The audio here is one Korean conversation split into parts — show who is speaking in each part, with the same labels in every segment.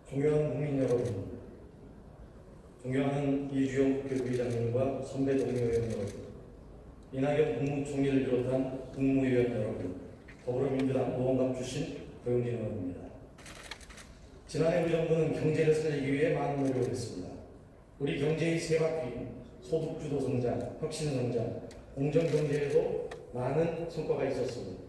Speaker 1: 존경하는 국민 여러분, 존경하는 이주영 국회의장님과 선배 동료 의원 여러분, 이낙연 국무총리를 비롯한 국무위원 여러분, 더불어민주당 노원갑 출신 고영진 의원입니다. 지난해 우리 정부는 경제를 살리기 위해 많은 노력을 했습니다. 우리 경제의 세 바퀴, 소득주도 성장, 혁신 성장, 공정경제에도 많은 성과가 있었습니다.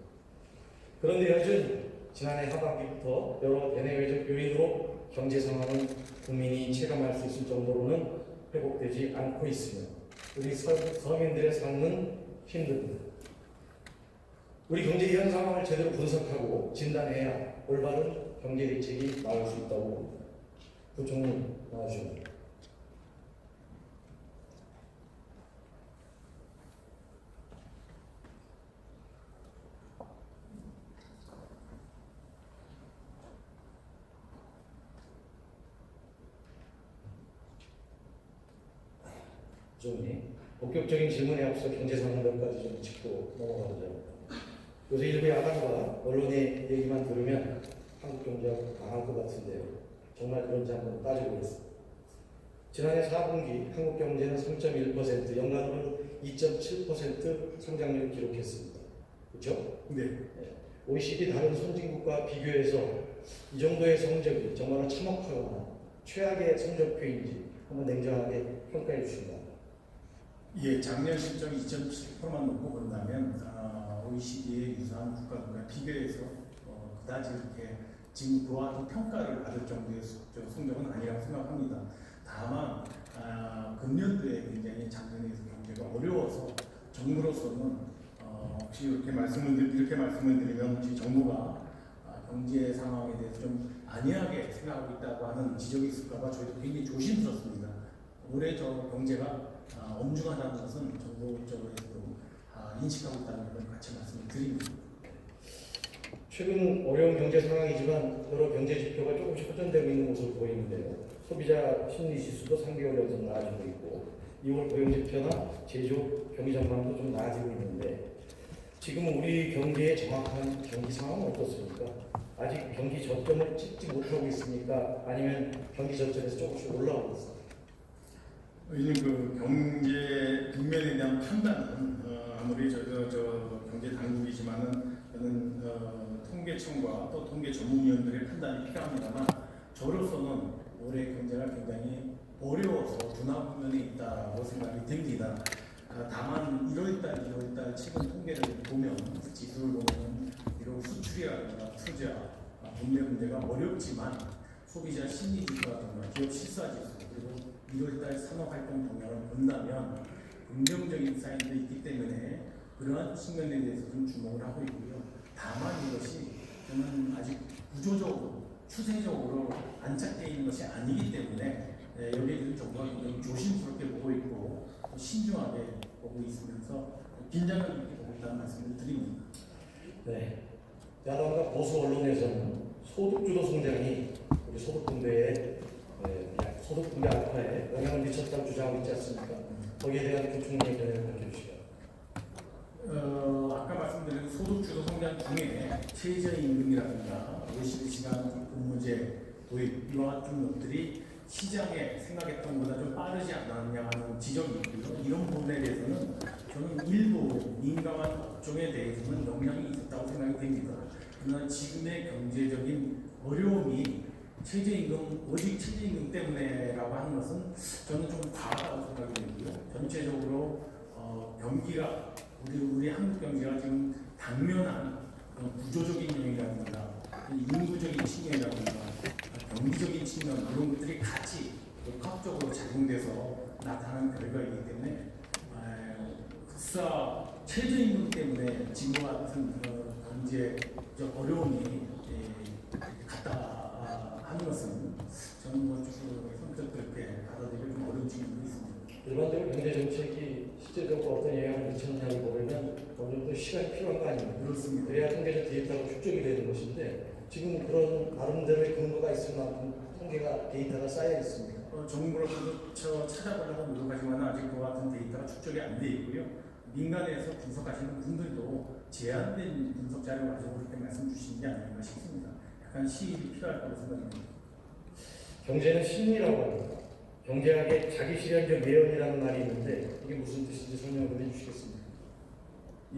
Speaker 1: 그런데 여전히 지난해 하반기부터 여러 대내외적 요인으로 경제 상황은 국민이 체감할 수 있을 정도로는 회복되지 않고 있으며 우리 서민들의 삶은 힘듭니다. 우리 경제 현 상황을 제대로 분석하고 진단해야 올바른 경제 대책이 나올 수 있다고 부총리 나와주십니다. 부총리, 본격적인 질문에 앞서 경제 상황 몇 가지 좀 짚고 넘어가보자 합니다. 요새 일부 야당과 언론의 얘기만 들으면 한국 경제가 망할 것 같은데요. 정말 그런지 한번 따져보겠습니다. 지난해 4분기 한국 경제는 3.1%, 연간으로는 2.7% 성장률을 기록했습니다. 그렇죠?
Speaker 2: 네.
Speaker 1: OECD 다른 선진국과 비교해서 이 정도의 성적이 정말로 참혹하거나 최악의 성적표인지 한번 냉정하게 평가해 주신다.
Speaker 2: 예, 작년 실적 2.7%만 놓고 본다면 OECD의 유사한 국가들과 비교해서 그다지 이렇게 지금 그와 같은 평가를 받을 정도의 성적은 아니라고 생각합니다. 다만 금년도에 굉장히 작년에 경제가 어려워서 정부로서는 혹시 이렇게 말씀을 드리면 혹시 정부가 경제 상황에 대해서 좀 안이하게 생각하고 있다고 하는 지적이 있을까봐 저희도 굉장히 조심스럽습니다. 올해 저 경제가 엄중하다는 것은 정부 쪽에서도 인식하고 있다는 걸 같이 말씀을 드립니다.
Speaker 1: 최근 어려운 경제 상황이지만 여러 경제 지표가 조금씩 호전되고 있는 모습을 보이는데요. 소비자 심리 지수도 3개월 연속 나아지고 있고 2월 고용 지표나 제조업 경기 전망도 좀 나아지고 있는데 지금 우리 경제의 정확한 경기 상황은 어떻습니까? 아직 경기 저점을 찍지 못하고 있습니까? 아니면 경기 저점에서 조금씩 올라오고 있습니까?
Speaker 2: 왜냐면 그 경제 국면에 대한 판단은 아무리 저 경제 당국이지만은 저는 통계청과 또 통계 전문위원들의 판단이 필요합니다만 저로서는 올해 경제가 굉장히 어려워서 둔화 국면에 있다고 생각이 됩니다. 다만 1월달 최근 통계를 보면 지수를 보면 비록 수출이라든가 투자, 국내 문제가 어렵지만 소비자 심리 지수라든가 기업 실사 지수 그리고 1월달 산업활동 동향을 본다면 긍정적인 사인도 있기 때문에 그러한 측면에 대해서 좀 주목을 하고 있고요. 다만 이것이 저는 아직 구조적으로 추세적으로 안착되어 있는 것이 아니기 때문에 여기에 대해서 정부가 굉장히 조심스럽게 보고 있고 신중하게 보고 있으면서 긴장감 있게 보고 있다는 말씀을 드립니다.
Speaker 1: 네. 야당과 보수 언론에서는 소득주도 성장이 우리 소득분배에 소득분배 악화에 영향을 미쳤다고 주장하고 있지 않습니까? 거기에 대한 부총리의 견해를 밝혀주시죠.
Speaker 2: 아까 말씀드린 소득주도 성장 중에 최저임금이라든가 52시간 근무제 도입 이와 같은 것들이 시장에 생각했던 것보다 좀 빠르지 않았냐 하는 지적이 있고요. 이런 부분에 대해서는 저는 일부 민감한 업종에 대해서는 영향이 있었다고 생각이 됩니다. 그러나 지금의 경제적인 어려움이 오직 최저임금 때문에라고 하는 것은 저는 좀 과하다고 생각이 되고요. 전체적으로 경기가 우리 한국 경제가 지금 당면한 구조적인 요인이라든가 인구적인 측면이라든가 경기적인 측면 이런 것들이 같이 복합적으로 작용돼서 나타나는 결과이기 때문에 흡사 최저임금 때문에 지금과 같은 경제적 어려움이 갔다 하는 것은 저는 선뜻 그렇게 받아들이기 좀 어려운 측면도 있습니다.
Speaker 1: 일반적으로 경제 정책이 실제적으로 어떤 영향을 미쳤냐를 보려면 어느 정도 시간이 필요한 거 아닙니까?
Speaker 2: 그렇습니다.
Speaker 1: 그래야 통계적 데이터가 축적이 되는 것인데 지금 그런 나름대로의 근거가 있을 만큼 통계가 데이터가 쌓여 있습니다.
Speaker 2: 정부로부터 찾아보려고 노력하지만 아직 그와 같은 데이터가 축적이 안 돼 있고요. 민간에서 분석하시는 분들도 제한된 분석 자료 가지고 그렇게 말씀 주시는 게 아닌가 싶습니다. 약간 시일이 필요할 거라고 생각합니다.
Speaker 1: 경제는 심리라고 합니다. 경제학에 자기실현적 예언이라는 말이 있는데 이게 무슨 뜻인지 설명을 좀 해주시겠습니까?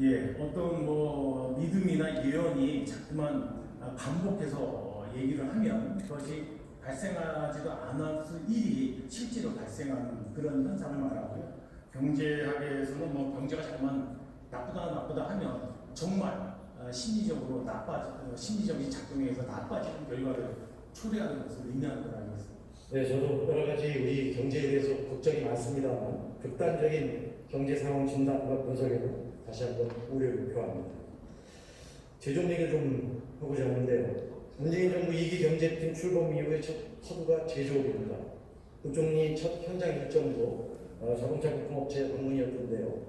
Speaker 2: 예, 어떤 뭐 믿음이나 예언이 자꾸만 반복해서 얘기를 하면 그것이 발생하지도 않았을 일이 실제로 발생하는 그런 현상을 말하고요. 경제학에서는 뭐 경제가 자꾸만 나쁘다 하면 정말 심리적으로 심리적인 작동에서 나빠지는 결과를 초래하는 것을 의미하는 걸 알고 있습니다.
Speaker 1: 네, 저도 여러 가지 우리 경제에 대해서 걱정이 많습니다만 극단적인 경제 상황 진단과 분석에는 다시 한번 우려를 표합니다. 제좀 얘기를 좀 해보자 하는데요. 문재인 정부 2기 경제팀 출범 이후의 첫 서두가 제조업입니다. 국정리 첫 현장 일정도 자동차 부품업체 방문이었던데요.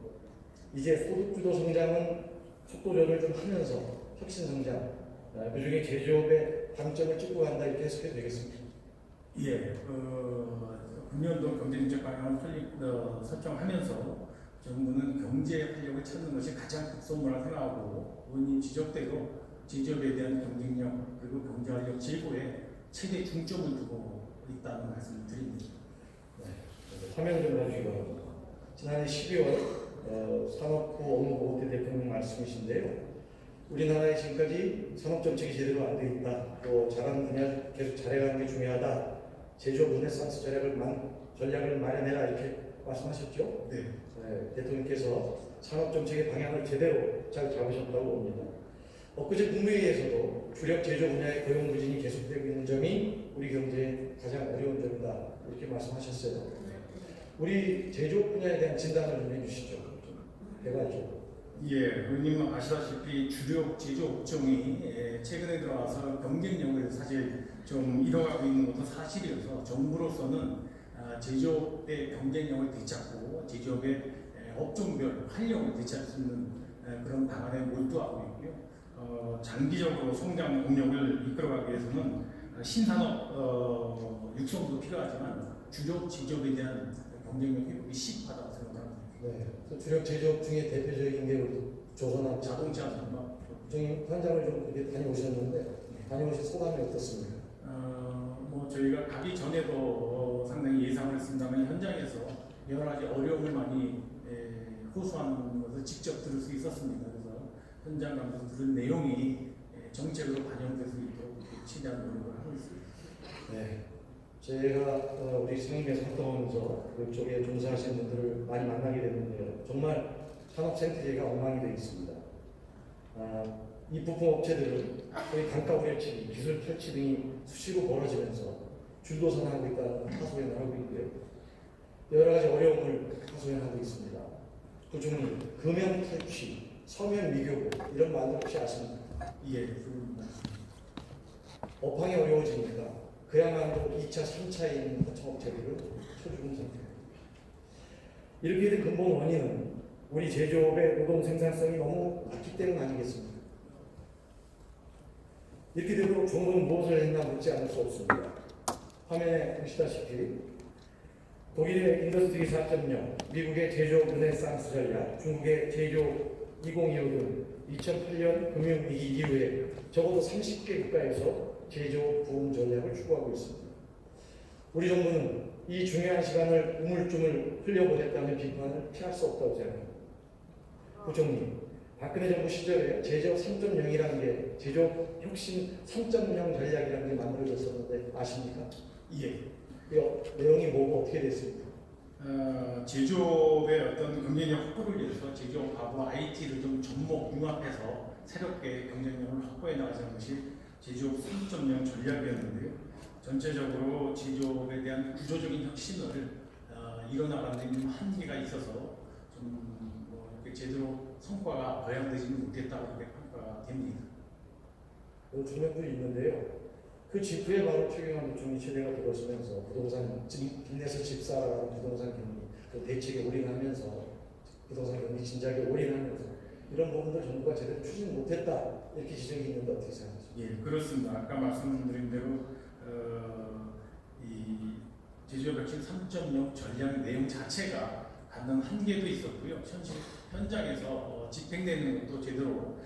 Speaker 1: 이제 소득주도 성장은 속도전을 좀 하면서 혁신 성장, 그중에 제조업의 방점을 찍고 간다 이렇게 해석해도 되겠습니다.
Speaker 2: 예, 금년도 경제정책 방향을 설정하면서 정부는 경제 활력을 찾는 것이 가장 급선무라 생각하고 의원님 지적대로 제조업에 대한 경쟁력 그리고 경제 활력 제고에 최대 중점을 두고 있다는 말씀을 드립니다.
Speaker 1: 네, 화면 좀 봐주시기 바랍니다. 지난해 12월 산업부 업무보고때 대통령 말씀이신데요. 우리나라에 지금까지 산업정책이 제대로 안 돼 있다. 또 잘하는 분야 계속 잘해가는 게 중요하다. 제조업 르네상스 전략을 마련해라 이렇게 말씀하셨죠?
Speaker 2: 네.
Speaker 1: 네, 대통령께서 산업정책의 방향을 제대로 잘 잡으셨다고 봅니다. 엊그제 국무회의에서도 주력 제조 분야의 고용 부진이 계속되고 있는 점이 우리 경제의 가장 어려운 점이다 이렇게 말씀하셨어요. 우리 제조업 분야에 대한 진단을 좀 해주시죠. 개괄적으로.
Speaker 2: 예, 의원님 아시다시피 주력 제조 업종이 최근에 들어와서 경쟁력을 사실 좀 잃어가고 있는 것도 사실이어서 정부로서는 제조업의 경쟁력을 되찾고 제조업의 업종별 활력을 되찾을 수 있는 그런 방안에 몰두하고 있고요. 장기적으로 성장 동력을 이끌어가기 위해서는 신산업 육성도 필요하지만 주력 제조업에 대한 경쟁력 회복이 시급하다고 생각합니다.
Speaker 1: 네, 주력 제조업 중에 대표적인 게 우리 조선업
Speaker 2: 자동차 산업.
Speaker 1: 저희 현장을 좀 이렇게 다녀오셨는데 다녀오신 소감이 어떻습니까?
Speaker 2: 뭐 저희가 가기 전에도 상당히 예상을 했습니다만 현장에서 여러 가지 어려움을 많이 호소하는 것을 직접 들을 수 있었습니다. 그래서 현장 가면서 들은 내용이 정책으로 반영될 수 있도록 최대한 노력을 하고 있습니다.
Speaker 1: 네, 제가 우리 상임위에서 활동하면서 그쪽에 종사하시는 분들을 많이 만나게 됐는데요. 정말 산업 생태계가 엉망이 되어 있습니다. 이 부품 업체들은 거의 단가 우려치기, 기술 탈취 등이 수시로 벌어지면서 줄도산하고 있다는 하소연을 하고 있고요. 여러 가지 어려움을 하소연하고 있습니다. 그중에 금연 탈취, 서면 미교부 이런 말들 혹시 아십니까?
Speaker 2: 예, 그렇습니다.
Speaker 1: 업황이 어려워지니까 그야말로 2차, 3차에 있는 하청업체들을 쳐주는 상태입니다. 이렇게 된 근본 원인은 우리 제조업의 노동 생산성이 너무 낮기 때문 아니겠습니까? 이렇게 되도록 정부는 무엇을 했나 묻지 않을 수 없습니다. 화면에 보시다시피 독일의 인더스트리 4.0, 미국의 제조업 르네상스 전략, 중국의 제조업 2025 등 2008년 금융위기 이후에 적어도 30개 국가에서 제조업 부흥 전략을 추구하고 있습니다. 우리 정부는 이 중요한 시간을 우물쭈물 흘려보냈다는 비판을 피할 수 없다고 생각합니다. 부총리, 박근혜 정부 시절에 제조업 3.0이라는 게 제조업 혁신 3.0 전략이라는 게 만들어졌었는데 아십니까?
Speaker 2: 예.
Speaker 1: 그 내용이 뭐고 어떻게 됐습니까?
Speaker 2: 제조업의 어떤 경쟁력 확보를 위해서 제조업하고 IT를 좀 접목 융합해서 새롭게 경쟁력을 확보해 나가자는 것이 제조업 3.0 전략이었는데요. 전체적으로 제조업에 대한 구조적인 혁신을 이뤄나가는 데 좀 한계가 있어서 좀뭐 이렇게 제대로 성과가 거양되지는 못했다고 이렇게 평가가 됩니다.
Speaker 1: 조명도 있는데요. 그 직후에 바로 최경환 부총리 체제가 들어서면서 부동산 빚내서 집사라는 부동산 경기 그 대책에 올인하면서 부동산 경기 진작에 올인하면서 이런 부분들 정부가 제대로 추진 못했다 이렇게 지적이 있는데 어떻게 생각하십니까?
Speaker 2: 예, 그렇습니다. 아까 말씀드린 대로 이 제조업 혁신 3.0 전략 내용 자체가 갖는 한계도 있었고요. 현장에서 집행되는 것도 제대로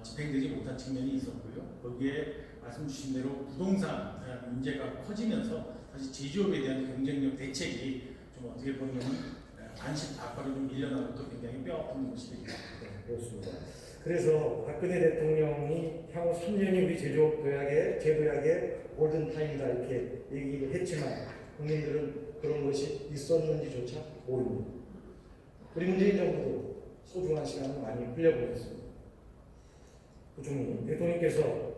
Speaker 2: 집행되지 못한 측면이 있었고요. 거기에 말씀 주신 대로 부동산 문제가 커지면서 사실 제조업에 대한 경쟁력 대책이 좀 어떻게 보면 관심 밖으로 좀 밀려나고 또 굉장히 뼈아픈 것이 됩니다.
Speaker 1: 네, 그렇습니다. 그래서 박근혜 대통령이 향후 3년이 우리 제조업 도약의 재도약의 골든 타임이다 이렇게 얘기를 했지만 국민들은 그런 것이 있었는지조차 모릅니다. 우리 문재인 정부도 소중한 시간을 많이 흘려보냈습니다. 부총리 대통령께서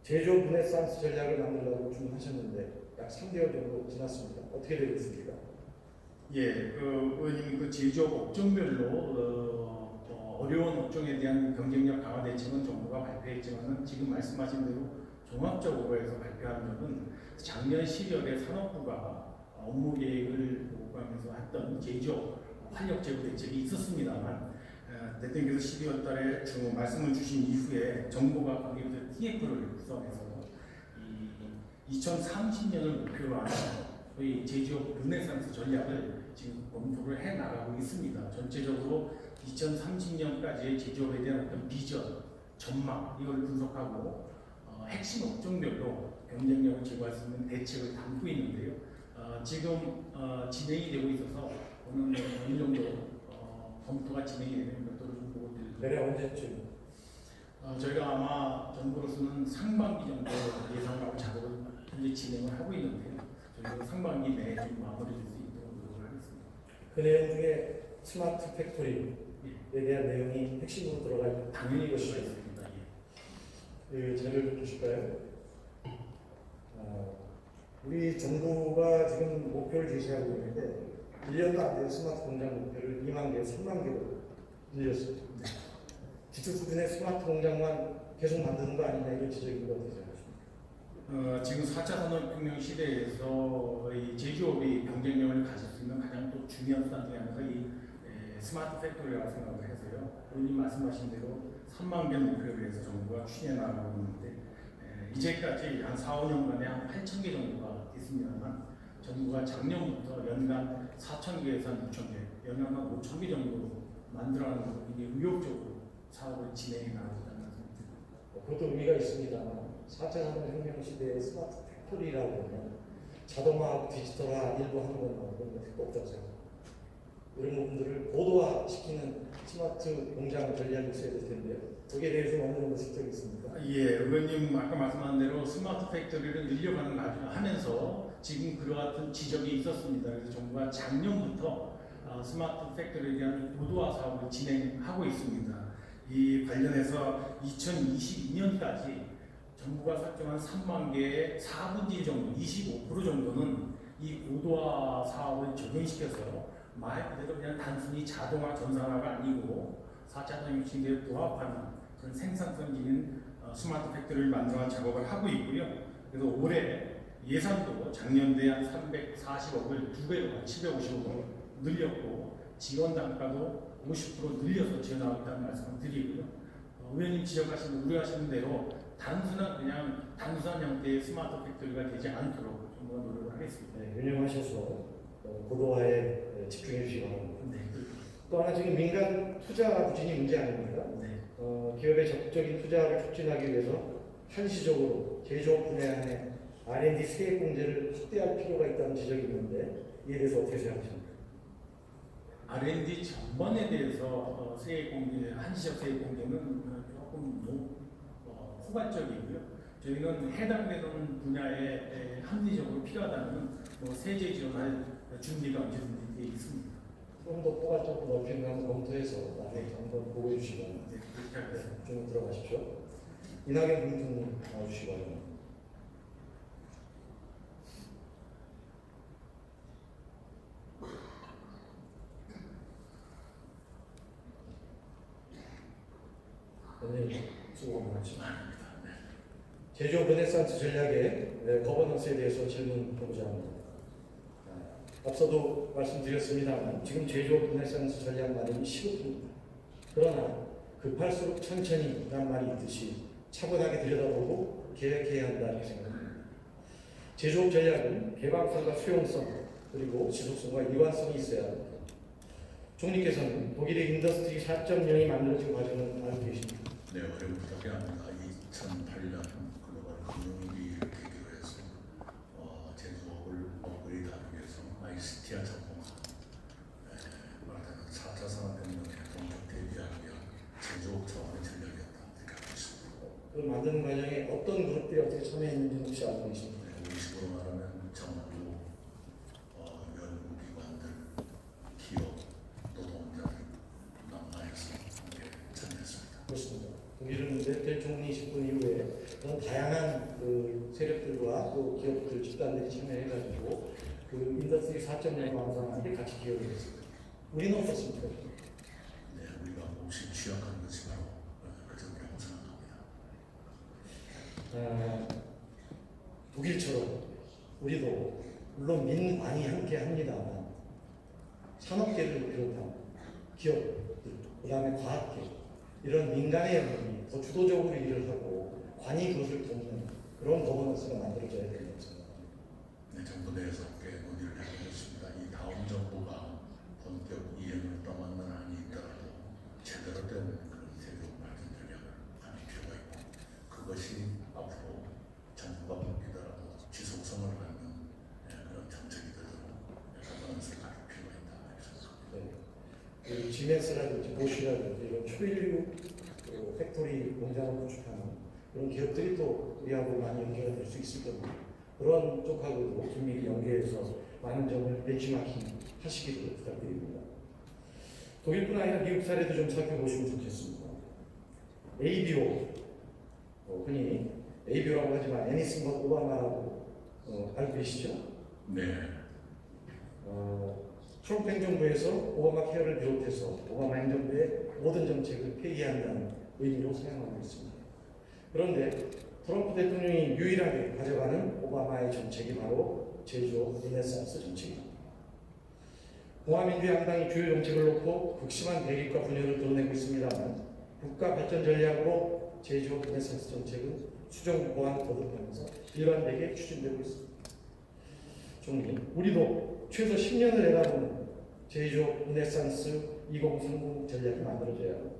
Speaker 1: 제조업 르네상스 전략을 만들라고 주문하셨는데 약 3개월 정도 지났습니다. 어떻게 되고 있습니까?
Speaker 2: 예, 의원님 그 제조업 업종별로 어려운 업종에 대한 경쟁력 강화 대책은 정부가 발표했지만은 지금 말씀하신 대로 종합적으로 해서 발표한 것은 작년 12월에 산업부가 업무 계획을 보고하면서 했던 제조업 활력 제고 대책이 있었습니다만 대통령께서 12월 달에 말씀을 주신 이후에 정부가 거기에서 TF를 구성해서 2030년을 목표로 하는 저희 제조업 르네상스 전략을 지금 검토를 해 나가고 있습니다. 전체적으로 2030년까지의 제조업에 대한 어떤 비전, 전망 이걸 분석하고 핵심 업종별로 경쟁력을 제고할 수 있는 대책을 담고 있는데요. 지금 진행이 되고 있어서 오늘 어느 정도 검토가 진행이 되는 것들을 좀 보고 드리도록
Speaker 1: 내래 언제쯤?
Speaker 2: 저희가 아마 정부로서는 상반기 정도 예상하고 작업을 현재 진행을 하고 있는데요. 저희가 상반기 내에 좀 마무리될 수 있도록 노력을 하겠습니다.
Speaker 1: 그 내용 중에 스마트 팩토리에 대한 내용이 핵심으로 들어갈
Speaker 2: 당연히
Speaker 1: 것이죠.
Speaker 2: 그것이 있습니다.
Speaker 1: 그 자료를 좀 주실까요? 우리 정부가 지금 목표를 제시하고 있는데 1년도 안 된 스마트 공장 목표를 2만 개, 3만 개로 늘렸습니다. 기초 수준의 스마트 공장만 계속 만드는 거 아니냐 이런 지적인 거 어떻게 생각하십니까?
Speaker 2: 지금 4차 산업혁명 시대에서 이 제조업이 경쟁력을 가질 수 있는 가장 또 중요한 수단 중에 하나가 이 스마트 팩토리라고 생각을 해서요. 의원님 말씀하신 대로 3만 개 목표를 해서 정부가 추진해 나가고 있는데 이제까지 한 4, 5년간에 한 8천 개 정도가 됐습니다만 정부가 작년부터 연간 4천 개에서 한 6천 개, 연간 한 5천 개 정도 만들어가는 것으로 굉장히 의욕적으로 사업을 진행해 나가고 있다는 말씀을 드립니다.
Speaker 1: 그것도 의미가 있습니다만 4차 산업혁명 시대의 스마트 팩토리라고 하면 자동화하고 디지털화 일부 하는 건 나오고 택도 없다고 생각합니다. 이런 부분들을 고도화시키는 스마트 공장 전략이 있어야 될 텐데요. 거기에 대해서 어느 정도 실적이 있습니까?
Speaker 2: 예, 의원님 아까 말씀한 대로 스마트 팩토리를 늘려가는 하면서 지금 그와 같은 지적이 있었습니다. 그래서 정부가 작년부터 스마트 팩토리에 대한 고도화 사업을 진행하고 있습니다. 이 관련해서 2022년까지 정부가 설정한 3만 개의 4분의 1 정도, 25% 정도는 이 고도화 사업을 적용시켜서 말 그대로 그냥 단순히 자동화, 전산화가 아니고 4차 산업혁명 시대에 부합하는 그런 생산성 있는 스마트 팩토리를 만들어가는 작업을 하고 있고요. 그래서 올해 예산도 작년 대한 340억을 2배로 750억으로 늘렸고 지원 단가도 50% 늘려서 지원하겠다는 말씀을 드리고요. 의원님 지적하시는 우려하시는 대로 단순한 형태의 스마트 팩토리가 되지 않도록 정부가 노력을 하겠습니다.
Speaker 1: 네, 유념하셔서 고도화에 집중해 주시기 바랍니다.
Speaker 2: 네.
Speaker 1: 또 하나 지금 민간 투자 부진이 문제 아닙니까?
Speaker 2: 네.
Speaker 1: 기업의 적극적인 투자를 촉진하기 위해서 한시적으로 제조업 분야의 R&D 세액 공제를 확대할 필요가 있다는 지적이 있는데 이에 대해서 어떻게 생각하십니까?
Speaker 2: R&D 전반에 대해서 세액 공제, 한시적 세액 공제는 조금 후발적이고요. 저희는 해당되는 분야에 합리적으로 필요하다면 세제 지원할 준비가 언제든지 되어 있습니다.
Speaker 1: 좀 더 포괄적으로 넓히는 거 한번 검토해서 나중에 한번 보고해 주시고
Speaker 2: 네, 그렇게 하겠습니다.
Speaker 1: 좀 들어가십시오. 이낙연 국무총리 나와주시기 바랍니다. 오늘 수고 많으십니다. 제조업 르네상스 전략의 거버넌스에 대해서 질문해보자 합니다. 앞서도 말씀드렸습니다만 지금 제조업 르네상스 전략 마련이 시급합니다. 그러나 급할수록 천천히 란 말이 있듯이 차분하게 들여다보고 계획해야 한다는 생각입니다. 제조업 전략은 개방성과 수용성 그리고 지속성과 일관성이 있어야 합니다. 총리께서는 독일의 인더스트리 4.0이 만들어진 과정을 알고 계십니까?
Speaker 3: 네, 어려운 부탁이 아닙니다. 2008년 글로벌 금융위
Speaker 2: 지하철공항, 말하자면 4차 산업혁명에 본격 대비하기 위한 제조업 차원의 전략이었다 이렇게 알고 있습니다.
Speaker 1: 그걸 만드는 과정에 어떤 그룹들이 어떻게 참여했는지 혹시 알고 계십니까?
Speaker 2: 우리 식으로 말하면 정부, 연구기관들, 기업, 노동자들 망라해서 함께 참여했습니다.
Speaker 1: 그렇습니다. 독일은 메르켈 총리 집권 이후에 그런 다양한 그 세력들과 또 기업들, 집단들이 참여해가지고 그 인더스트리 4.0 완성하는 데 같이 기여를 했습니다. 우리는 어떻습니까?
Speaker 2: 네, 우리가 몹시 취약한 것이 바로 그 점이라고 생각합니다.
Speaker 1: 독일처럼 우리도 물론 민관이 함께 합니다만 산업계를 비롯한 기업들, 그 다음에 과학계 이런 민간의 연합이 더 주도적으로 일을 하고 관이 그것을 돕는 그런 거버넌스가 만들어져야 된다고 생각합니다.
Speaker 2: 네, 정부 내에서 함께 논의를 해보겠습니다. 이 다음 정부가 본격 이행을 떠맡는 한이 있더라도 제대로 된 그런 제조 발전 전략을 가질 필요가 있고 그것이 앞으로 정부가 바뀌더라도 지속성을 갖는 그런 정책이 되도록 거버넌스를 가질 필요가 있다 이렇게 생각합니다.
Speaker 1: 네. 지멘스라든지 보쉬라든지 이런 초일류 팩토리 공장을 구축하는 그런 기업들이 또 우리하고 많이 연계가 될 수 있을 겁니다. 그런 쪽하고도 긴밀히 연계해서 많은 점을 벤치마킹 하시기를 부탁드립니다. 독일뿐 아니라 미국 사례도 좀 살펴보시면 좋겠습니다. ABO, 흔히 ABO라고 하지만 애니슨 것 오바마라고 알고 계시죠?
Speaker 2: 네.
Speaker 1: 트럼프 행정부에서 오바마 케어를 비롯해서 오바마 행정부의 모든 정책을 폐기한다는 의미로 사용하고 있습니다. 그런데 트럼프 대통령이 유일하게 가져가는 오바마의 정책이 바로 제조업 르네상스 정책입니다. 공화민주양당이 주요 정책을 놓고 극심한 대립과 분열을 드러내고 있습니다만 국가 발전 전략으로 제조업 르네상스 정책은 수정 보완 거듭하면서 일관되게 추진되고 있습니다. 총리, 우리도 최소 10년을 내다보는 제조업 르네상스 2030 전략이 만들어져야 합니다.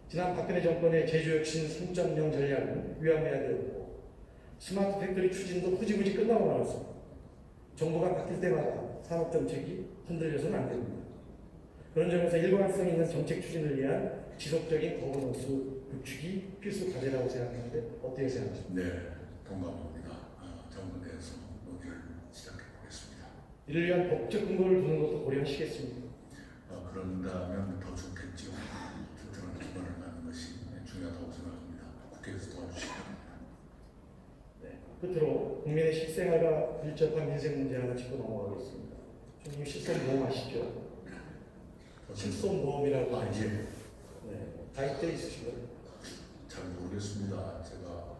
Speaker 1: 지난 박근혜 정권의 제조혁신 3.0 전략은 위험해야 되고 스마트 팩토리 추진도 흐지부지 끝나고 말았습니다. 정부가 바뀔 때마다 산업정책이 흔들려서는 안 됩니다. 그런 점에서 일관성 있는 정책 추진을 위한 지속적인 거버넌스 구축이 필수 과제라고 생각하는데 어떻게 생각하십니까?
Speaker 2: 네, 동감합니다. 정부 내에서 논의를 시작해 보겠습니다.
Speaker 1: 이를 위한 법적 근거를 두는 것도 고려하시겠습니까?
Speaker 2: 그런다면 더 좋겠죠. 튼튼한 기반을 갖는 것이 중요하다고 생각합니다. 국회에서 도와주시기 바랍니다.
Speaker 1: 네. 끝으로 국민의 실생활과 밀접한 민생 문제 하나 짚고 넘어가겠습니다. 총님 실손보험 아시죠? 실손보험이라고
Speaker 2: 예.
Speaker 1: 네. 가입돼 있으시고요.
Speaker 2: 잘 모르겠습니다. 제가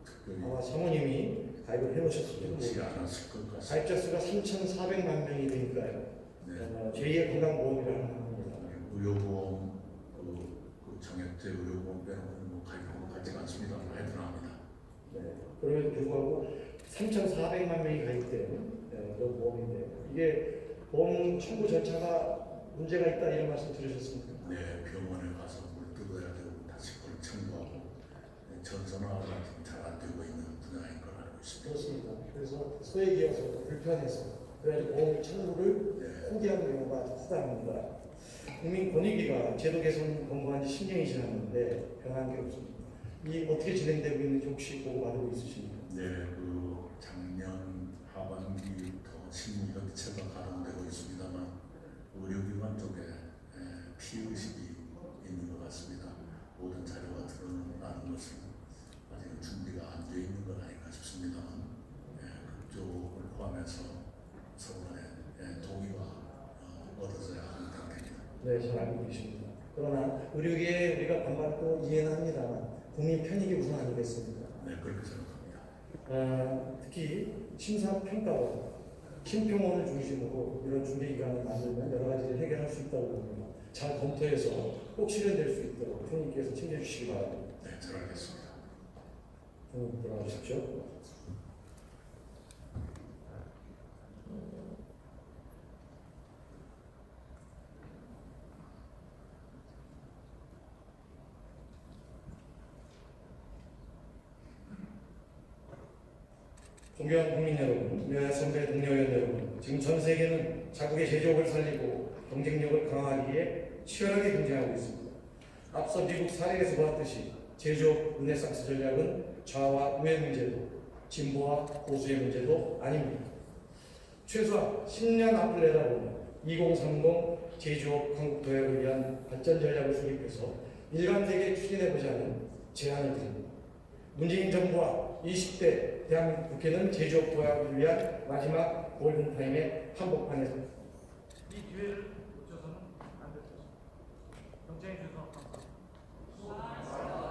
Speaker 2: 특별히
Speaker 1: 아마 사모님이 가입을 해놓으셨을지도
Speaker 2: 보지
Speaker 1: 모르겠습니다.
Speaker 2: 않았을 것 같습니다.
Speaker 1: 가입자 수가 3,400만 명이 되니까요.
Speaker 2: 네.
Speaker 1: 제2의 건강보험이라고 합니다.
Speaker 2: 의료보험, 그 정액제 의료보험 빼놓고는 뭐 가입한 것 같지가 않습니다. 하여튼 합니다.
Speaker 1: 네. 그럼에도 불구하고 3,400만 명이 가입된 그런 보험인데 이게 보험 청구 절차가 문제가 있다 이런 말씀 들으셨습니까?
Speaker 2: 네, 병원에 가서 물 뜯어야 되고 다시 그걸 청구하고 전선화가 잘 안 되고 있는 분야인 걸 알고 있습니다.
Speaker 1: 그렇습니다. 그래서 소액이어서 불편해서 그래가지고 보험 청구를
Speaker 2: 네.
Speaker 1: 포기하는 경우가 허다합니다. 국민권익위가 제도 개선 권고한 지 10년이 지났는데 변한 게 없습니다. 이 어떻게 진행되고 있는지 혹시 보고받고 있으십니까?
Speaker 2: 네, 그 작년 하반기부터 심의협의체가 가동되고 있습니다만 의료기관 쪽에 피의식이 있는 것 같습니다. 모든 자료가 드러나는 것은 아직은 준비가 안 되어 있는 건 아닌가 싶습니다만 그쪽을 포함해서 서로 간에 동의가 얻어져야 하는 단계입니다.
Speaker 1: 네, 잘 알고 계십니다. 그러나 의료계에 우리가 반발도 이해는 합니다만 국민 편익이 우선 아니겠습니까?
Speaker 2: 네, 그렇게 생각합니다.
Speaker 1: 특히 심사평가원, 심평원을 중심으로 이런 준비기관을 만들면 여러 가지를 해결할 수 있다고 봅니다. 잘 검토해서 꼭 실현될 수 있도록 총님께서 챙겨주시기 바랍니다.
Speaker 2: 네, 잘 알겠습니다.
Speaker 1: 총님 돌아가십시오. 존경하는 국민 여러분, 여야 선배 동료 의원 여러분, 지금 전 세계 세계는 자국의 제조업을 살리고 경쟁력을 강화하기 위해 치열하게 경쟁하고 있습니다. 앞서 미국 사례에서 보았듯이 제조업 르네상스 전략은 좌와 우의 문제도 진보와 보수의 문제도 아닙니다. 최소한 10년 앞을 내다보면 2030 제조업 한국 도약을 위한 발전 전략을 수립해서 일관되게 추진해보자는 제안을 드립니다. 문재인 정부와 20대 대한민국 국회는 제조업 도약을 위한 마지막 골든타임의 한복판에서
Speaker 3: 이 기회를 놓쳐서는 안 됩니다. 경쟁해 주셔서 감사합니다.